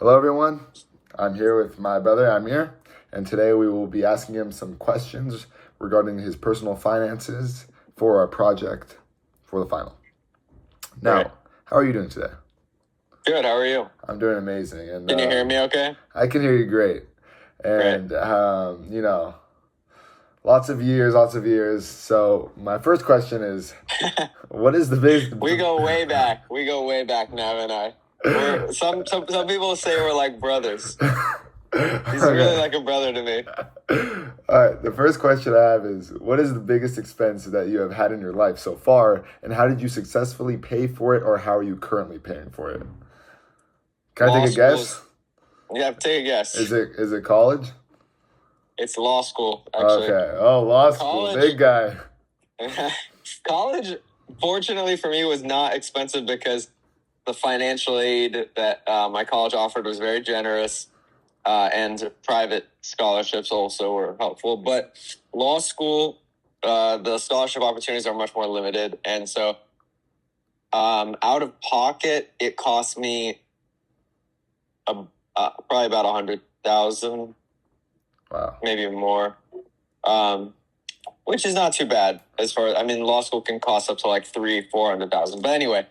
Hello, everyone. I'm here with my brother Amir, and today we will be asking him some questions regarding his personal finances for our project for the final. Great. Now, how are you doing today? Good. How are you? I'm doing amazing. And Can you hear me okay? I can hear you great. And, lots of years. So my first question is, what is the biggest... We go way back. Nav and I. Some people say we're like brothers. He's really like a brother to me. All right, the first question I have is, what is the biggest expense that you have had in your life so far, and how did you successfully pay for it, or how are you currently paying for it? Can I take a guess? Yeah, take a guess. Is it college? It's law school, actually. Okay. Oh, law school. College, big guy. College, fortunately for me, was not expensive because the financial aid that my college offered was very generous, and private scholarships also were helpful. But law school, the scholarship opportunities are much more limited. And so out of pocket, it cost me probably about $100,000. Wow. Maybe more, which is not too bad as far as, law school can cost up to like $300,000-$400,000. But anyway,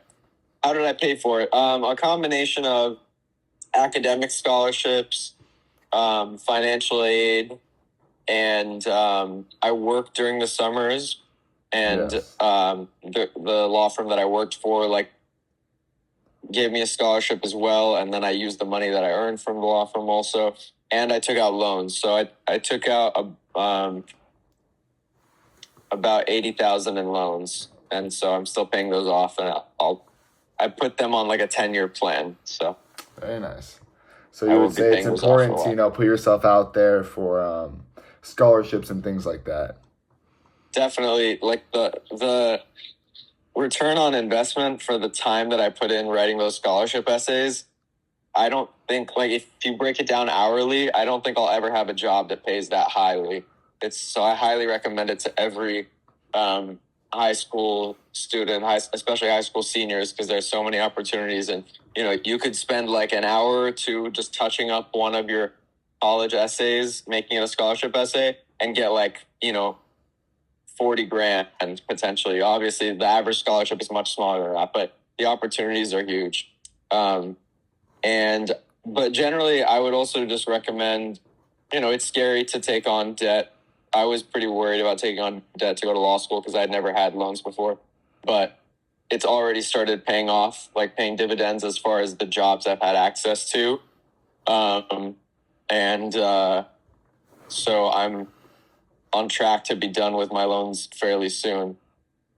how did I pay for it? A combination of academic scholarships, financial aid, and I worked during the summers, and Yes. The law firm that I worked for gave me a scholarship as well, and then I used the money that I earned from the law firm also, and I took out loans. So I took out about $80,000 in loans, and so I'm still paying those off, and I put them on like a 10-year plan. So very nice. So you would say it's important to put yourself out there for scholarships and things like that. Definitely, like the return on investment for the time that I put in writing those scholarship essays, I don't think, if you break it down hourly, I don't think I'll ever have a job that pays that highly. So I highly recommend it to every high school student, especially high school seniors, because there's so many opportunities. And, you could spend like an hour or two just touching up one of your college essays, making it a scholarship essay, and get $40,000 potentially. Obviously, the average scholarship is much smaller than that, but the opportunities are huge. But generally, I would also just recommend, it's scary to take on debt. I was pretty worried about taking on debt to go to law school because I'd never had loans before, but it's already started paying off, paying dividends as far as the jobs I've had access to. So I'm on track to be done with my loans fairly soon.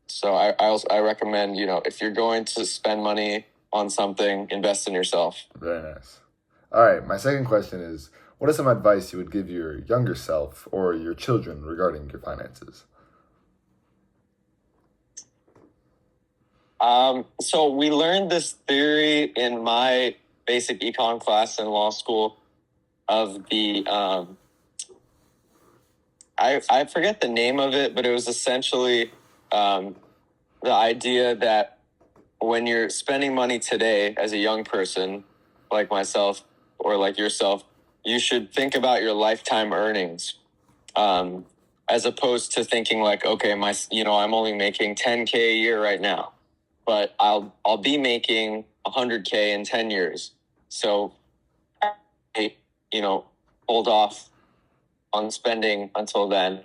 So I recommend, if you're going to spend money on something, invest in yourself. Very nice. All right, my second question is, what is some advice you would give your younger self or your children regarding your finances? So we learned this theory in my basic econ class in law school of the, I forget the name of it, but it was essentially the idea that when you're spending money today as a young person, like myself or like yourself, you should think about your lifetime earnings, as opposed to thinking okay, I'm only making $10K a year right now, but I'll be making $100K in 10 years. So, hold off on spending until then.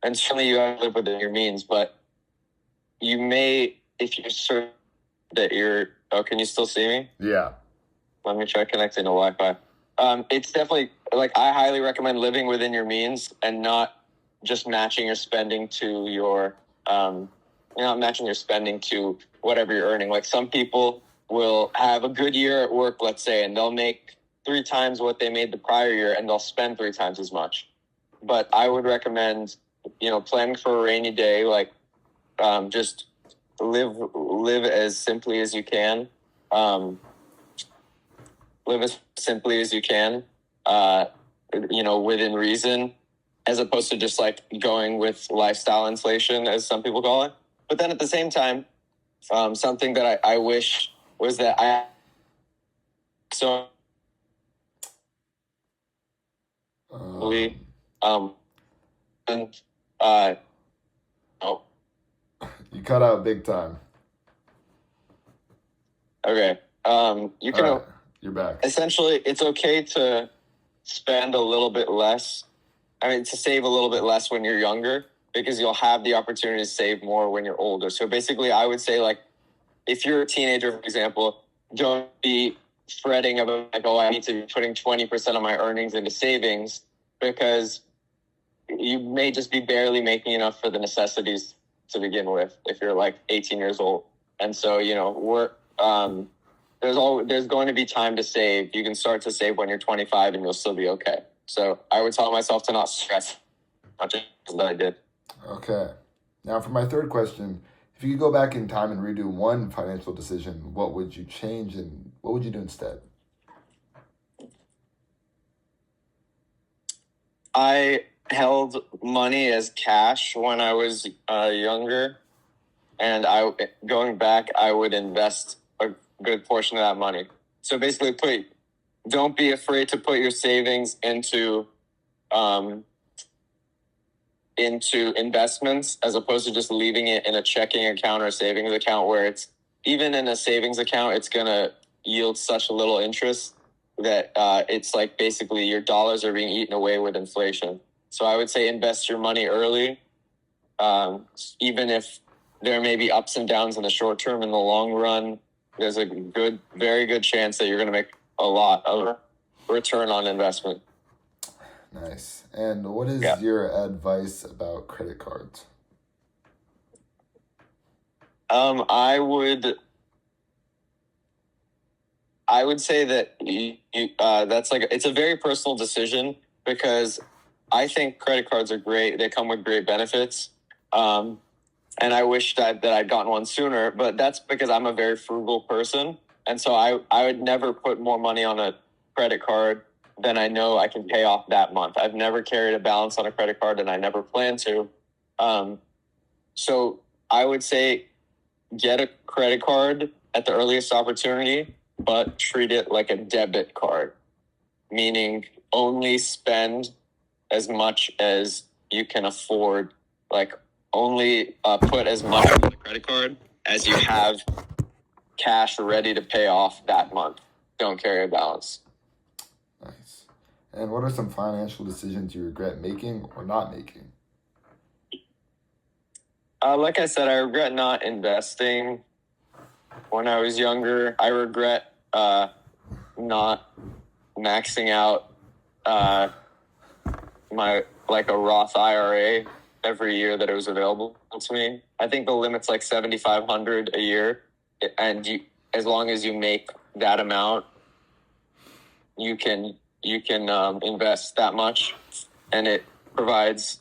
And certainly you have to live within your means, but you may, if you're certain that can you still see me? Yeah. Let me try connecting to Wi-Fi. It's definitely, I highly recommend living within your means and not just matching your spending to you're not matching your spending to whatever you're earning. Some people will have a good year at work, let's say, and they'll make 3 times what they made the prior year, and they'll spend 3 times as much. But I would recommend, planning for a rainy day, just live as simply as you can. Live as simply as you can, within reason, as opposed to just going with lifestyle inflation, as some people call it. But then at the same time, something that I wish was that so We, um, and, uh, oh, You cut out big time. okay. You All can right, you're back. essentially, it's okay to spend a little bit less. I mean, to save a little bit less when you're younger because you'll have the opportunity to save more when you're older. So basically, I would say, like, if you're a teenager, for example, don't be fretting about, like, oh, I need to be putting 20% of my earnings into savings because you may just be barely making enough for the necessities to begin with if you're like 18 years old. And so, there's going to be time to save. You can start to save when you're 25 and you'll still be okay. So I would tell myself to not stress much as I did. Okay. Now for my third question, if you could go back in time and redo one financial decision, what would you change and what would you do instead? I held money as cash when I was younger, and going back, I would invest a good portion of that money. So basically, don't be afraid to put your savings into investments as opposed to just leaving it in a checking account or savings account where it's even in a savings account, it's going to yield such a little interest that it's like basically your dollars are being eaten away with inflation. So I would say invest your money early, even if there may be ups and downs in the short term. In the long run, there's a very good chance that you're going to make a lot of return on investment. Nice. And what is your advice about credit cards? I would say that that's like, it's a very personal decision because I think credit cards are great. They come with great benefits. And I wish that I'd gotten one sooner, but that's because I'm a very frugal person. And so I would never put more money on a credit card than I know I can pay off that month. I've never carried a balance on a credit card and I never plan to. So I would say get a credit card at the earliest opportunity, but treat it like a debit card, meaning only spend as much as you can afford, like only put as much on the credit card as you have cash ready to pay off that month. Don't carry a balance. Nice. And what are some financial decisions you regret making or not making? Like I said, I regret not investing when I was younger. I regret not maxing out my a Roth IRA every year that it was available to me. I think the limit's like $7,500 a year, and as long as you make that amount, you can invest that much, and it provides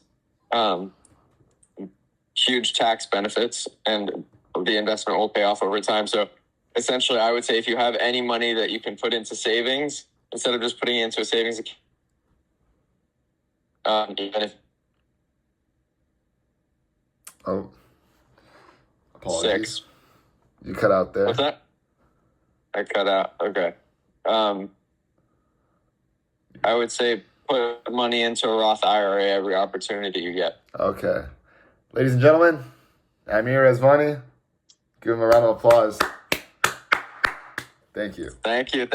huge tax benefits, and the investment will pay off over time. So essentially, I would say if you have any money that you can put into savings, instead of just putting it into a savings account, even if Apologies. 6. You cut out there. What's that? I cut out. Okay. I would say put money into a Roth IRA every opportunity you get. Okay. Ladies and gentlemen, Amir Rezvani. Give him a round of applause. Thank you. Thank you.